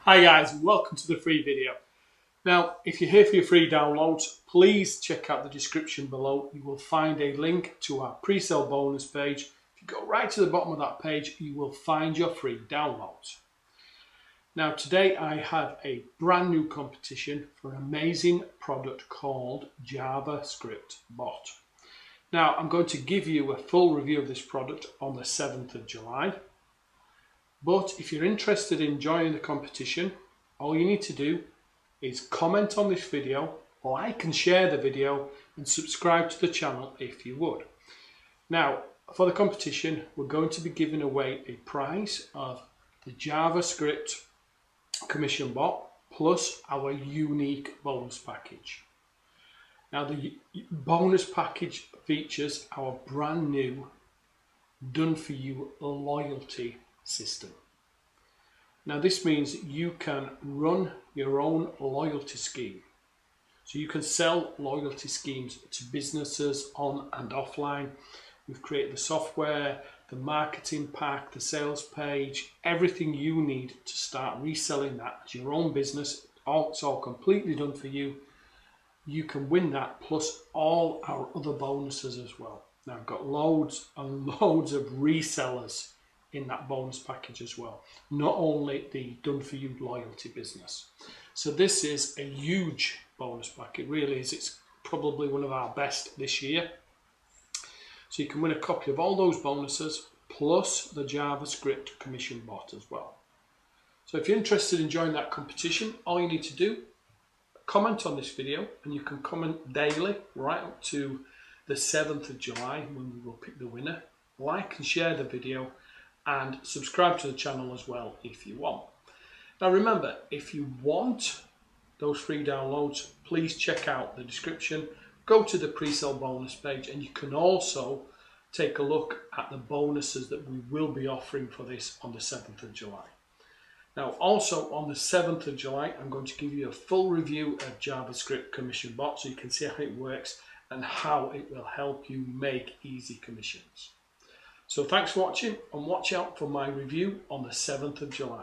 Hi guys, and welcome to the free video. Now, if you're here for your free downloads, please check out the description below. You will find a link to our pre-sale bonus page. If you go right to the bottom of that page, you will find your free downloads. Now, today I have a brand new competition for an amazing product called Javascript Bot. Now, I'm going to give you a full review of this product on the 7th of July. But if you're interested in joining the competition, all you need to do is comment on this video, like and share the video, and subscribe to the channel if you would. Now, for the competition, we're going to be giving away a prize of the JavaScript commission bot plus our unique bonus package. Now, the bonus package features our brand new done-for-you loyalty system. Now this means you can run your own loyalty scheme. So you can sell loyalty schemes to businesses on and offline. We've created the software, the marketing pack, the sales page, everything you need to start reselling that as your own business. It's all completely done for you. You can win that plus all our other bonuses as well. Now I've got loads and loads of resellers in that bonus package as well, not only the done for you loyalty business. So this is a huge bonus pack. It really is. It's probably one of our best this year. So you can win a copy of all those bonuses plus the JavaScript commission bot as well. So if you're interested in joining that competition, all you need to do, comment on this video, and you can comment daily right up to the 7th of July when we will pick the winner. Like and share the video, and subscribe to the channel as well if you want. Now remember, if you want those free downloads, please check out the description, go to the pre-sale bonus page, and you can also take a look at the bonuses that we will be offering for this on the 7th of July. Now also on the 7th of July, I'm going to give you a full review of JavaScript commission bot so you can see how it works and how it will help you make easy commissions. So thanks for watching, and watch out for my review on the 7th of July.